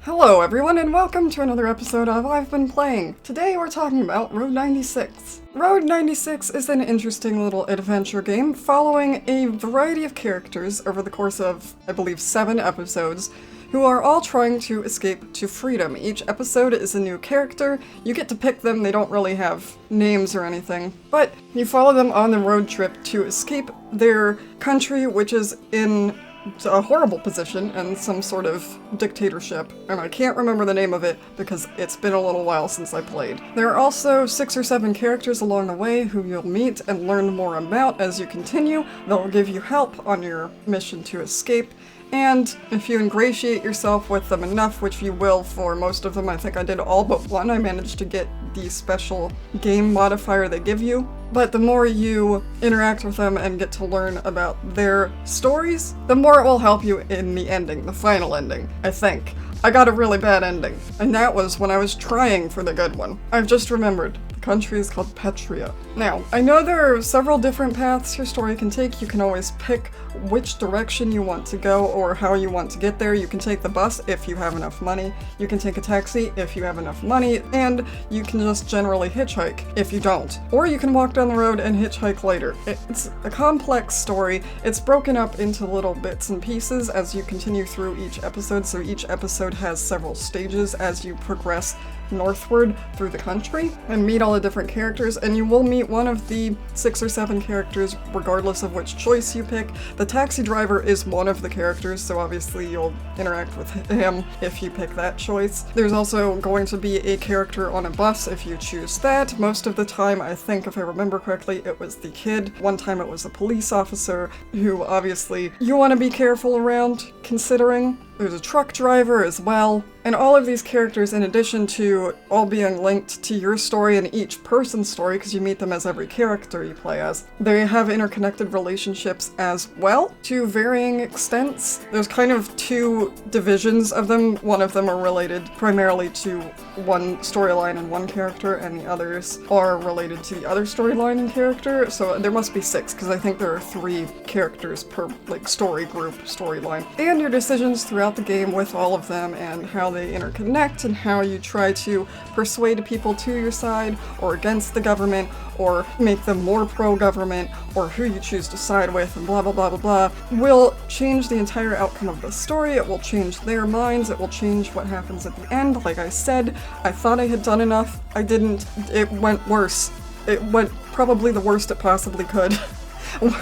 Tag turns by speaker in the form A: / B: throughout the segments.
A: Hello everyone and welcome to another episode of I've Been Playing. Today we're talking about Road 96. Road 96 is an interesting little adventure game following a variety of characters over the course of, I believe, 7 episodes, who are all trying to escape to freedom. Each episode is a new character. You get to pick them, they don't really have names or anything, but you follow them on the road trip to escape their country, which is in a horrible position and some sort of dictatorship, and I can't remember the name of it because it's been a little while since I played. There are also 6 or 7 characters along the way who you'll meet and learn more about as you continue. They'll give you help on your mission to escape, and if you ingratiate yourself with them enough, which you will for most of them, I think I did all but one, I managed to get the special game modifier they give you. But the more you interact with them and get to learn about their stories, the more it will help you in the ending, the final ending, I think. I got a really bad ending, and that was when I was trying for the good one. I've just remembered. The country is called Petria. Now, I know there are several different paths your story can take. You can always pick which direction you want to go or how you want to get there. You can take the bus if you have enough money, you can take a taxi if you have enough money, and you can just generally hitchhike if you don't. Or you can walk down the road and hitchhike later. It's a complex story. It's broken up into little bits and pieces as you continue through each episode, so each episode has several stages as you progress northward through the country and meet all the different characters, and you will meet one of the 6 or 7 characters regardless of which choice you pick. The taxi driver is one of the characters, so obviously you'll interact with him if you pick that choice. There's also going to be a character on a bus if you choose that. Most of the time, I think if I remember correctly, it was the kid. One time it was a police officer who obviously you want to be careful around considering. There's a truck driver as well, and all of these characters, in addition to all being linked to your story and each person's story, because you meet them as every character you play as, they have interconnected relationships as well, to varying extents. There's kind of 2 divisions of them. One of them are related primarily to one storyline and one character, and the others are related to the other storyline and character, so there must be 6, because I think there are 3 characters per, story group, storyline. And your decisions throughout the game with all of them and how they interconnect and how you try to persuade people to your side or against the government or make them more pro-government or who you choose to side with and blah blah blah blah blah will change the entire outcome of the story. It will change their minds. It will change what happens at the end. Like I said, I thought I had done enough. I didn't. It went worse. It went probably the worst it possibly could.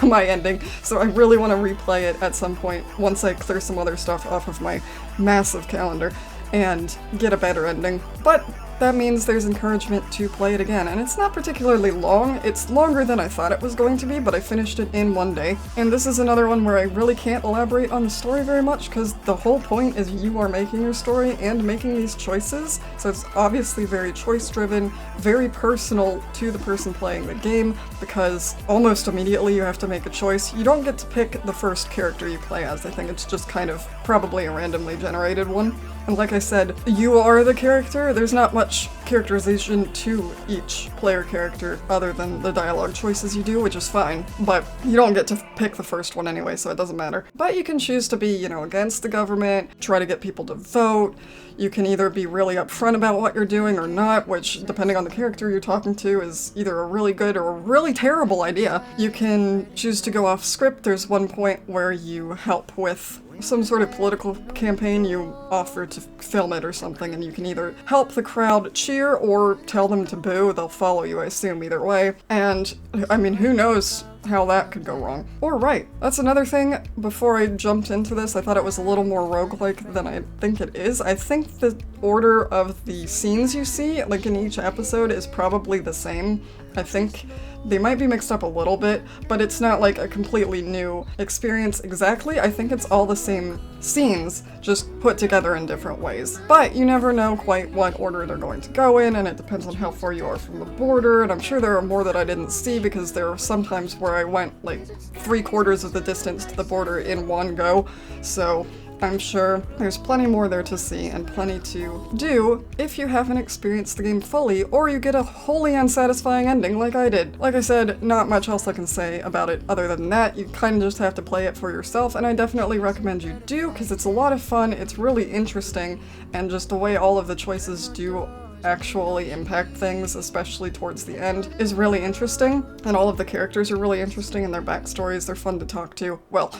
A: My ending, so I really want to replay it at some point once I clear some other stuff off of my massive calendar and get a better ending. But that means there's encouragement to play it again, and it's not particularly long. It's longer than I thought it was going to be, but I finished it in one day. And this is another one where I really can't elaborate on the story very much, because the whole point is you are making your story and making these choices, so it's obviously very choice-driven, very personal to the person playing the game, because almost immediately you have to make a choice. You don't get to pick the first character you play as. I think it's just kind of probably a randomly generated one. And like I said, you are the character. There's not much characterization to each player character other than the dialogue choices you do, which is fine, but you don't get to pick the first one anyway, so it doesn't matter. But you can choose to be, against the government, try to get people to vote. You can either be really upfront about what you're doing or not, which, depending on the character you're talking to, is either a really good or a really terrible idea. You can choose to go off script. There's one point where you help with some sort of political campaign. You offer to film it or something, and you can either help the crowd cheer or tell them to boo. They'll follow you, I assume, either way. And, I mean, who knows how that could go wrong. Or right. That's another thing. Before I jumped into this, I thought it was a little more roguelike than I think it is. I think the order of the scenes you see, in each episode, is probably the same. I think they might be mixed up a little bit, but it's not like a completely new experience exactly. I think it's all the same scenes, just put together in different ways. But you never know quite what order they're going to go in, and it depends on how far you are from the border, and I'm sure there are more that I didn't see because there are some times where I went 3/4 of the distance to the border in one go, so I'm sure there's plenty more there to see and plenty to do if you haven't experienced the game fully, or you get a wholly unsatisfying ending like I did. Like I said, not much else I can say about it other than that. You kind of just have to play it for yourself, and I definitely recommend you do, because it's a lot of fun, it's really interesting, and just the way all of the choices do actually impact things, especially towards the end, is really interesting, and all of the characters are really interesting, and their backstories, they're fun to talk to. Well,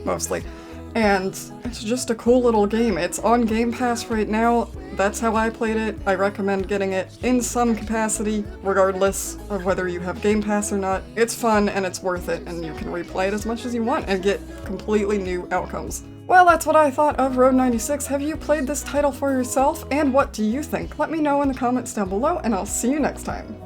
A: mostly. And it's just a cool little game. It's on Game Pass right now. That's how I played it. I recommend getting it in some capacity, regardless of whether you have Game Pass or not. It's fun and it's worth it, and you can replay it as much as you want and get completely new outcomes. Well, that's what I thought of Road 96. Have you played this title for yourself, and what do you think? Let me know in the comments down below, and I'll see you next time.